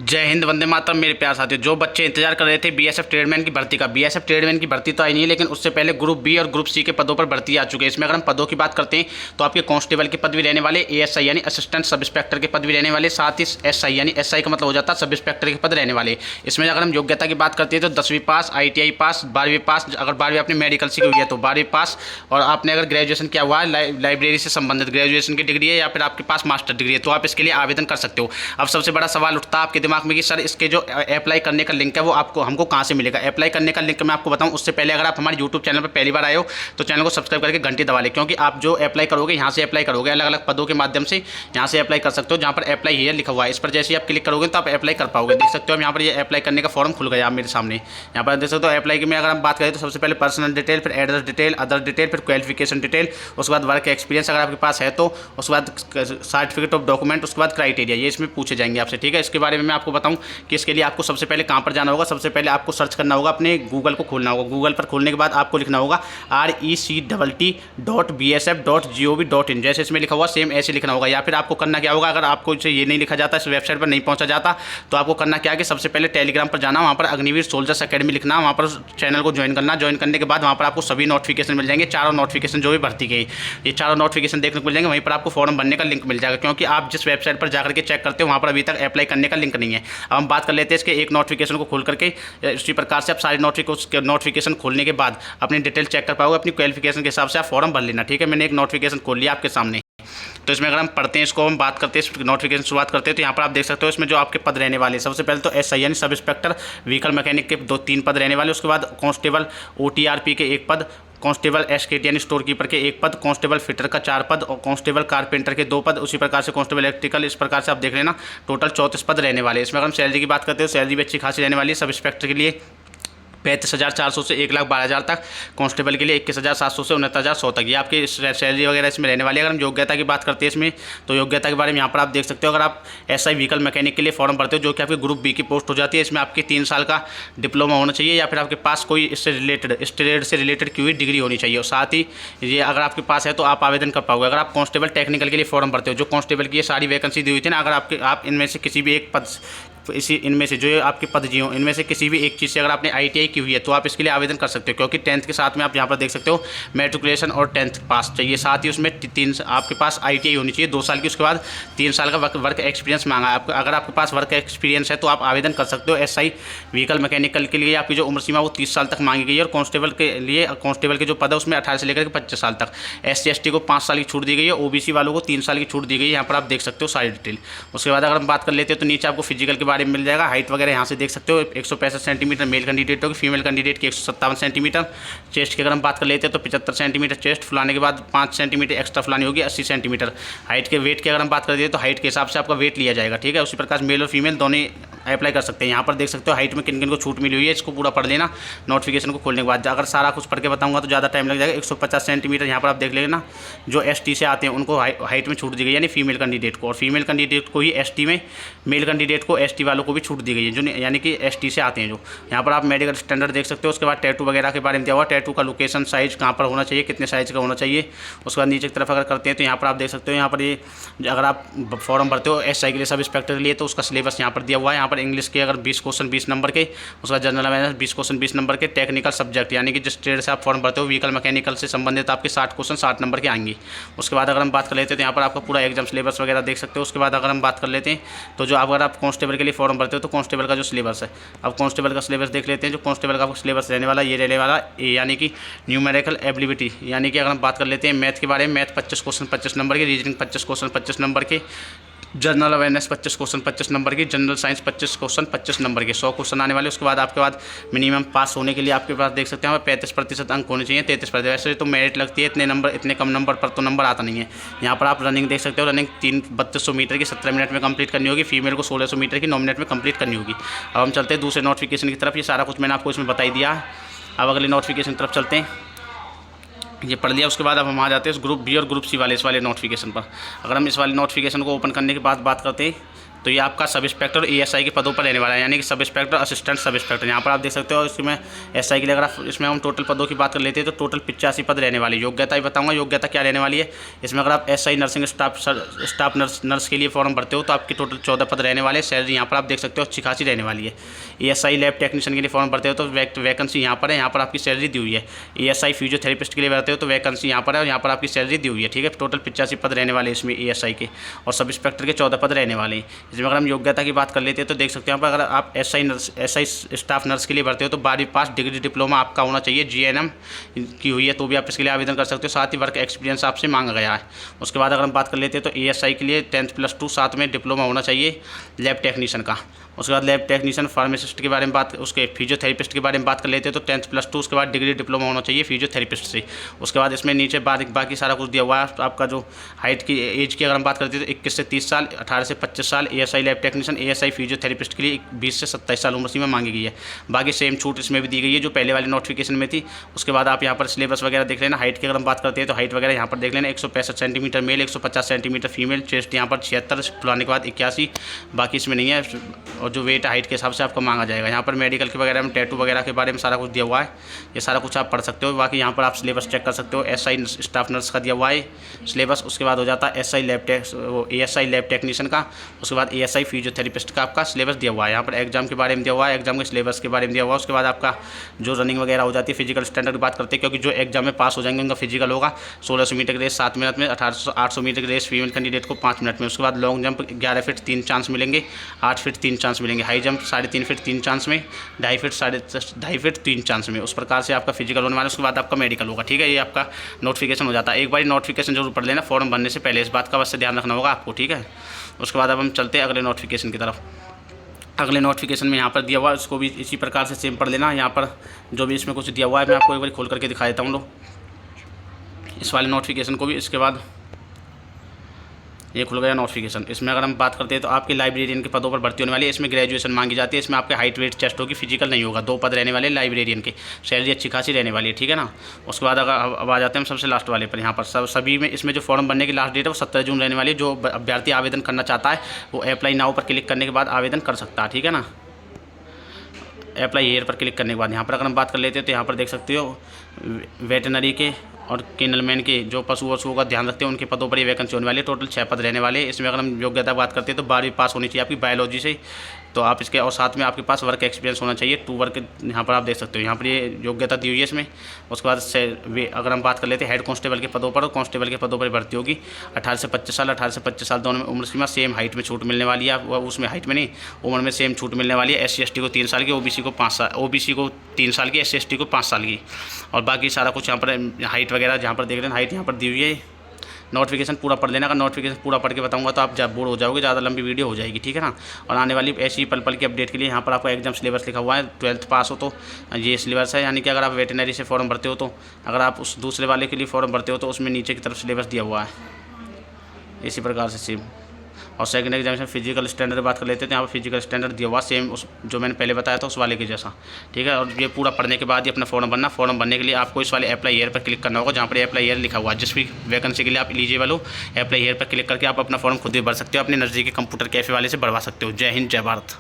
जय हिंद, वंदे मातरम। मेरे प्यार साथियों, जो बच्चे इंतजार कर रहे थे बीएसएफ ट्रेडमैन की भर्ती का, बीएसएफ ट्रेडमैन की भर्ती तो आई नहीं है, लेकिन उससे पहले ग्रुप बी और ग्रुप सी के पदों पर भर्ती आ चुके हैं। इसमें अगर हम पदों की बात करते हैं तो आपके कांस्टेबल के पद भी रहने वाले, एएसआई यानी असिस्टेंट सब इंस्पेक्टर के पद भी रहने वाले, साथ ही एसआई यानी एसआई का मतलब हो जाता है सब इंस्पेक्टर के पद रहने वाले। इसमें अगर हम योग्यता की बात करते हैं तो 10वीं पास, ITI पास, 12वीं पास, अगर 12वीं आपने मेडिकल से की हुई है तो 12वीं पास, और आपने अगर ग्रेजुएशन किया हुआ है लाइब्रेरी से संबंधित ग्रेजुएशन की डिग्री है या फिर आपके पास मास्टर डिग्री है तो आप इसके लिए आवेदन कर सकते हो। अब सबसे बड़ा सवाल उठता है आपके दिमाग में कि सर इसके जो अप्लाई करने का लिंक है वो आपको हमको कहाँ से मिलेगा। अप्लाई करने का लिंक मैं आपको बताऊं उससे पहले अगर आप हमारे यूट्यूब चैनल पर पहली बार आए हो तो चैनल को सब्सक्राइब करके घंटी दबा लें, क्योंकि आप जो अप्लाई करोगे यहाँ से अप्लाई करोगे, अलग अलग पदों के माध्यम से यहाँ से अप्लाई कर सकते हो। जहाँ पर अप्लाई हियर लिखा हुआ है इस पर जैसे ही आप क्लिक करोगे तो आप अप्लाई कर पाओगे। देख सकते हो यहाँ पर ये अप्लाई करने का फॉर्म खुल गया आप मेरे सामने। यहाँ पर देख सकते हो अप्लाई की में अगर हम बात करें तो सबसे पहले पर्सनल डिटेल, फिर एड्रेस डिटेल, अदर डिटेल, फिर क्वालिफिकेशन डिटेल, उसके बाद वर्क एक्सपीरियंस अगर आपके पास है तो, उसके बाद सर्टिफिकेट ऑफ डॉक्यूमेंट, उसके बाद क्राइटेरिया, ये इसमें पूछे जाएंगे आपसे। ठीक है, इसके बारे में मैं आपको बताऊं कि इसके लिए आपको सबसे पहले कहाँ पर जाना होगा। सबसे पहले आपको सर्च करना होगा, अपने गूगल को खोलना होगा। गूगल पर खोलने के बाद आपको लिखना होगा RECTT.BSF.gov.in, जैसे इसमें लिखा हुआ सेम ऐसे लिखना होगा। या फिर आपको करना क्या होगा, अगर आपको इसे ये नहीं लिखा जाता, इस वेबसाइट पर नहीं पहुंचा जाता तो आपको करना क्या है कि सबसे पहले टेलीग्राम पर जाना, वहाँ पर अग्निवीर सोल्जर्स अकेडमी लिखना, वहाँ पर चैनल को ज्वाइन करना। ज्वाइन करने के बाद वहाँ पर आपको सभी नोटिफिकेशन मिल जाएंगे, चारों नोटिफिकेशन जो भी भर्ती के, ये चारों नोटिफिकेशन देखने को मिल जाएंगे। वहीं पर आपको फॉर्म भरने का लिंक मिल जाएगा, क्योंकि आप जिस वेबसाइट पर जाकर के चेक करते हो वहाँ पर अभी तक अप्लाई करने का लिंक नहीं है। अब हम बात कर लेते हैं इसके एक नोटिफिकेशन को खोल करके। इसी प्रकार से आप सारे नोटिफिकेशन खोलने के बाद अपनी डिटेल चेक कर पाओगे, अपनी क्वालिफिकेशन के हिसाब से आप फॉर्म भर लेना। ठीक है, मैंने एक नोटिफिकेशन खोल लिया आपके सामने। तो इसमें अगर हम पढ़ते हैं, इसको हम बात करते हैं, इस नोटिफिकेशन शुरुआत करते हैं तो यहाँ पर आप देख सकते हो इसमें जो आपके पद रहने वाले, सबसे पहले तो एसआई यानी सब इंस्पेक्टर व्हीकल मैकेनिक के 2-3 पद रहने वाले। उसके बाद कांस्टेबल OTRP के 1 पद, कांस्टेबल SKT यानी स्टोर कीपर के 1 पद, कांस्टेबल फिटर का 4 पद और कांस्टेबल कारपेंटर के 2 पद। उसी प्रकार से कांस्टेबल इलेक्ट्रिकल, इस प्रकार से आप देख लेना टोटल 34 पद रहने वाले। इसमें अगर हम सैलरी की बात करते हो सैलरी भी अच्छी खासी रहने वाली है। सब इंस्पेक्टर के लिए 35,400 से 1,12,000 तक, कांस्टेबल के लिए 21,700 से 69,100 तक, ये आपकी सैलरी वगैरह इसमें रहने वाली है। अगर हम योग्यता की बात करते हैं इसमें तो योग्यता के बारे में यहाँ पर आप देख सकते हो। अगर आप SI व्हीकल मैकेनिक के लिए फॉर्म भरते हो जो कि आपके ग्रुप बी की पोस्ट हो जाती है, इसमें आपके 3 साल का डिप्लोमा होना चाहिए या फिर आपके पास कोई इससे रिलेटेड, इस ट्रेड से रिलेटेड की हुई डिग्री होनी चाहिए। और साथ ही ये अगर आपके पास है तो आप आवेदन कर पाओगे। अगर आप कांस्टेबल टेक्निकल के लिए फॉर्म भरते हो, जो कांस्टेबल की ये सारी वैकेंसी दी हुई थी ना, अगर आप इनमें से किसी भी एक पद, इसी इनमें से जो आपके पद जी हों इनमें से किसी भी एक चीज़ से अगर आपने ITI की हुई है तो आप इसके लिए आवेदन कर सकते हो, क्योंकि 10th के साथ में आप यहाँ पर देख सकते हो मैट्रिकुलेशन और 10th पास चाहिए। साथ ही उसमें आपके पास ITI होनी चाहिए 2 साल की। उसके बाद 3 साल का वर्क एक्सपीरियंस मांगा है आपको। अगर आपके पास वर्क एक्सपीरियंस है तो आप आवेदन कर सकते हो। SI व्हीकल मैकेनिकल के लिए आपकी जो उम्र सीमा वो 30 साल तक मांगी गई है, और कांस्टेबल के लिए, कांस्टेबल के जो पद है उसमें 18 से लेकर 25 साल तक। SC ST को 5 साल की छूट दी गई है, OBC वालों को 3 साल की छूट दी गई है। यहाँ पर आप देख सकते हो सारी डिटेल। उसके बाद अगर हम बात कर लेते हैं तो नीचे आपको फिजिकल के बारे में मिल जाएगा, हाइट वगैरह यहाँ से देख सकते हो। 165 सेंटीमीटर मेल कैंडिडेट होगी, फीमेल कैंडिडेट की 157 सेंटीमीटर। चेस्ट की अगर हम बात कर लेते हैं तो 75 सेंटीमीटर चेस्ट, फुलाने के बाद 5 सेंटीमीटर एक्स्ट्रा फुलानी होगी, 80 सेंटीमीटर। हाइट के वेट की अगर हम बात करते हैं तो हाइट के हिसाब से आपका वेट लिया जाएगा। ठीक है, उसी प्रकार मेल और फीमेल दोनों अप्लाई कर सकते हैं। यहाँ पर देख सकते हो हाइट में किन किन को छूट मिली हुई है, इसको पूरा पढ़ लेना नोटिफिकेशन को खोलने के बाद। अगर सारा कुछ पढ़ के बताऊंगा तो ज़्यादा टाइम लग जाएगा। 150 सेंटीमीटर यहाँ पर आप देख लेना, जो ST से आते हैं उनको हाइट में छूट दी गई, यानी फीमेल कैंडिडेट को, और फीमेल कैंडिडेट को ही ST में, मेल कैंडिडेट को ST वालों को भी छूट दी गई है, जो यानी कि ST से आते हैं जो। यहाँ पर आप मेडिकल स्टैंडर्ड देख सकते हो। उसके बाद टैटू वगैरह के बारे में दिया हुआ, टैटू का लोकेशन, साइज कहाँ पर होना चाहिए, कितने साइज का होना चाहिए। उसके बाद नीचे की तरफ अगर करते हैं तो यहाँ पर आप देख सकते हो, यहाँ पर ये अगर आप फॉर्म भरते हो SI के लिए, सब इंस्पेक्टर के लिए, तो उसका सिलेबस यहाँ पर दिया हुआ है। यहाँ पर इंग्लिश के अगर 20 क्वेश्चन 20 नंबर के, उसका जनरल अवेयरनेस 20 क्वेश्चन 20 नंबर के, टेक्निकल सब्जेक्ट यानी कि जिस ट्रेड से आप फॉर्म भरते हो व्हीकल मैकेनिकल से संबंधित आपके 60 क्वेश्चन 60 नंबर के आएंगे। उसके बाद अगर हम बात कर लेते हैं तो यहाँ पर आपका पूरा एग्जाम सिलेबस वगैरह देख सकते हो। उसके बाद अगर हम बात कर लेते हैं तो जो अगर आप कांस्टेबल के लिए फॉर्म भरते हो तो कांस्टेबल का जो सिलेबस है, अब कांस्टेबल का सिलेबस देख लेते हैं। जो कांस्टेबल का सिलेबस रहने वाला, ये रहने वाला यानी कि न्यूमेरिकल एबिलिटी, यानी कि अगर हम बात कर लेते हैं मैथ के बारे में, मैथ 25 क्वेश्चन 25 नंबर के, रीजनिंग 25 क्वेश्चन 25 नंबर के, जनरल अवेयरनेस 25 क्वेश्चन 25 नंबर की, जनरल साइंस 25 क्वेश्चन 25 नंबर के, 100 क्वेश्चन आने वाले। उसके बाद आपके बाद मिनिमम पास होने के लिए आपके पास देख सकते हैं 35% अंक होने चाहिए, 33%। वैसे तो मेरिट लगती है, इतने नंबर, इतने कम नंबर पर तो नंबर आता नहीं है। यहाँ पर आप रनिंग देख सकते हो, रनिंग 3200 मीटर की 17 मिनट में कंप्लीट करनी होगी, फीमेल को 1600 मीटर की 9 मिनट में कंप्लीट करनी होगी। अब हम चलते हैं दूसरे नोटिफिकेशन की तरफ। ये सारा कुछ मैंने आपको इसमें बता ही दिया। अब अगले नोटिफिकेशन की तरफ चलते हैं, ये पढ़ लिया। उसके बाद अब हम आ जाते हैं इस ग्रुप बी और ग्रुप सी वाले, इस वाले नोटिफिकेशन पर। अगर हम इस वाले नोटिफिकेशन को ओपन करने के बाद बात करते हैं तो ये आपका सब इंस्पेक्टर एएसआई के पदों पर रहने वाला है, यानी कि sub inspector, assistant sub inspector. यहाँ पर आप देख सकते हो इसमें एसआई के लिए अगर आप इसमें हम टोटल पदों की बात कर लेते हैं तो टोटल 85 पद रहने वाले। योग्यता ही बताऊंगा योग्यता क्या रहने वाली है इसमें। अगर आप एसआई नर्सिंग स्टाफ नर्स के लिए फॉर्म भरते हो तो आपकी टोटल 14 पद रहने वाले। सैलरी यहाँ पर आप देख सकते हो अच्छी खासी रहने वाली है। एएसआई लैब टेक्नीशियन के लिए फॉर्म भरते हो तो वैकेंसी यहाँ पर है, यहाँ पर आपकी सैलरी दी हुई है। एएसआई फिजियोथेरेपिस्ट के लिए भरते हो तो वैकेंसी यहाँ पर है और यहाँ पर आपकी सैलरी दी हुई है, ठीक है। टोटल 85 पद रहने वाले इसमें एएसआई के, और सब इंस्पेक्टर के 14 पद रहने वाले हैं। इसमें अगर हम योग्यता की बात कर लेते हैं तो देख सकते हैं यहाँ पर, अगर आप एसआई स्टाफ नर्स के लिए भरते हो तो 12वीं पास डिग्री डिप्लोमा आपका होना चाहिए, जीएनएम की हुई है तो भी आप इसके लिए आवेदन कर सकते हो। साथ ही वर्क एक्सपीरियंस आपसे मांगा गया है। उसके बाद अगर हम बात कर लेते हैं तो एएसआई के लिए 10+2 साथ में डिप्लोमा होना चाहिए लैब टेक्नीशियन का। उसके बाद लैब टेक्नीशियन फार्मासिस्ट के बारे में बात, उसके फिजियोथेरेपिस्ट के बारे में बात कर लेते हैं तो 10+2 उसके बाद डिग्री डिप्लोमा होना चाहिए फिजियोथेरेपिस्ट से। उसके बाद इसमें नीचे बाकी सारा कुछ दिया हुआ है। आपका जो हाइट की एज की अगर हम बात करते हैं तो 21 से 30 साल, 18 से 25 साल ASI lab technician, ASI physiotherapist के लिए 20 से 27 साल उम्र सीमा मांगी गई है। बाकी सेम छूट इसमें भी दी गई है जो पहले वाले नोटिफिकेशन में थी। उसके बाद आप यहाँ पर सिलेबस वगैरह देख लेना। हाइट की अगर हम बात करते हैं तो हाइट वगैरह यहाँ पर देख लेना, 165 centimetre male, 150 centimetre female, chest यहाँ पर 76, फुलाने के बाद 81, बाकी इसमें नहीं है। और जो वेट हाइट के हिसाब से आपको मांगा जाएगा। यहाँ पर मेडिकल के वगैरह में टैटू वगैरह के बारे में सारा कुछ दिया हुआ है, ये सारा कुछ आप पढ़ सकते हो। बाकी यहाँ पर आप सिलेबस चेक कर सकते हो। एसआई स्टाफ नर्स का दिया हुआ है सिलेबस। उसके बाद हो जाता है एएसआई लैब टेक्नीशियन का। उसके बाद एएसआई फिजियोथेरेपिस्ट का आपका सिलेबस दिया हुआ है। यहाँ पर एग्जाम के बारे में दिया हुआ है, एग्जाम के सिलेबस के बारे में दिया हुआ है। उसके बाद आपका जो रनिंग वगैरह हो जाती है, फिजिकल स्टैंडर्ड की बात करते हैं, क्योंकि जो एग्जाम में पास हो जाएंगे उनका फिजिकल होगा 1600 मीटर की रेस 7 मिनट में, 800 मीटर की रेस फीमेल कैंडिडेट को 5 मिनट में। उसके बाद लॉन्ग जंप 11 फीट 3 चांस मिलेंगे, 8 फीट 3 चांस मिलेंगे। हाई जंप 3.5 फीट 3 चांस में, 2.5 फीट 3 चांस में। उस प्रकार से आपका फिजिकल होने वाला है। उसके बाद आपका मेडिकल होगा, ठीक है। ये आपका नोटिफिकेशन हो जाता है। एक बार नोटिफिकेशन जरूर पढ़ लेना फॉर्म भरने से पहले, इस बात का बस ध्यान रखना होगा आपको, ठीक है। उसके बाद अब हम चलते हैं अगले नोटिफिकेशन की तरफ। अगले नोटिफिकेशन में यहाँ पर दिया हुआ है, उसको भी इसी प्रकार से सेम पढ़ लेना। यहाँ पर जो भी इसमें कुछ दिया हुआ है मैं आपको एक बार खोल करके दिखा देता हूँ इस वाले नोटिफिकेशन को भी। इसके बाद ये खुल गया नोटिफिकेशन। इसमें अगर हम बात करते हैं तो आपके लाइब्रेरियन के पदों पर भर्ती होने वाली है। इसमें ग्रेजुएशन मांगी जाती है। इसमें आपके हाइट वेट टेस्ट होगी, फिजिकल नहीं होगा। 2 पद रहने वाले लाइब्रेरियन के, सैलरी अच्छी खासी रहने वाली है, ठीक है ना। उसके बाद अगर अब आ जाते हैं हम सबसे लास्ट वाले पर। यहाँ पर सभी में इसमें जो फॉर्म भरने की लास्ट डेट है वो 17 जून रहने वाली है। जो अभ्यर्थी आवेदन करना चाहता है वो अप्लाई नाउ पर क्लिक करने के बाद आवेदन कर सकता है, ठीक है ना। अप्लाई हियर पर क्लिक करने के बाद यहाँ पर अगर हम बात कर लेते हैं तो यहाँ पर देख सकते हो वेटनरी के और केनलमैन के जो पशु वशुओं का ध्यान रखते हैं उनके पदों पर ये वैकेंसी होने वाली है। टोटल 6 पद रहने वाले हैं। इसमें अगर हम योग्यता बात करते हैं तो 12वीं पास होनी चाहिए आपकी बायोलॉजी से, तो आप इसके, और साथ में आपके पास वर्क एक्सपीरियंस होना चाहिए 2 वर्क। यहाँ पर आप देख सकते हो यहाँ पर ये योग्यता दी हुई है इसमें। उसके बाद से अगर हम बात कर लेते हैं हेड कांस्टेबल के पदों पर, कांस्टेबल के पदों पर भर्ती होगी 18 से 25 साल, 18 से 25 साल दोनों में उम्र सीमा सेम। हाइट में छूट मिलने वाली है, उसमें हाइट में नहीं उम्र में सेम छूट मिलने वाली है। SC/ST को 3 साल की, OBC को 5 साल, OBC को 3 साल की, SC/ST को 5 साल की। और बाकी सारा कुछ यहाँ पर हाइट वगैरह जहाँ पर देख रहे हैं हाइट यहाँ पर दी हुई है। नोटिफिकेशन पूरा पढ़ लेना। अगर नोटिफिकेशन पूरा पढ़ के बताऊंगा तो आप जब बोर हो जाओगे, ज़्यादा लंबी वीडियो हो जाएगी, ठीक है ना। और आने वाली ऐसी पल की अपडेट के लिए यहाँ पर आपका एग्जाम सिलेबस लिखा हुआ है। 12th पास हो तो ये सिलेबस है, यानी कि अगर आप वेटनरी से फॉर्म भरते हो तो, अगर आप उस दूसरे वाले के लिए फॉर्म भरते हो तो उसमें नीचे की तरफ सिलेबस दिया हुआ है इसी प्रकार से सेम। और सेकंड एग्जामिनेशन फिजिकल स्टैंडर्ड की बात कर लेते हैं तो यहाँ पर फिजिकल स्टैंडर्ड दिया हुआ सेम उस जो मैंने पहले बताया था उस वाले के जैसा, ठीक है। और ये पूरा पढ़ने के बाद ही अपना फॉर्म भरना। फॉर्म भरने के लिए आपको इस वाले अप्लाई हियर पर क्लिक करना होगा, जहाँ पर अप्लाई हियर लिखा हुआ है। जिस भी वैकेंसी के लिए आप एलिजिबल हो अप्लाई हियर पर क्लिक करके आप अपना फॉर्म खुद भी भर सकते हो, अपने नज़दीकी कंप्यूटर कैफे वाले से भरवा सकते हो। जय हिंद, जय भारत।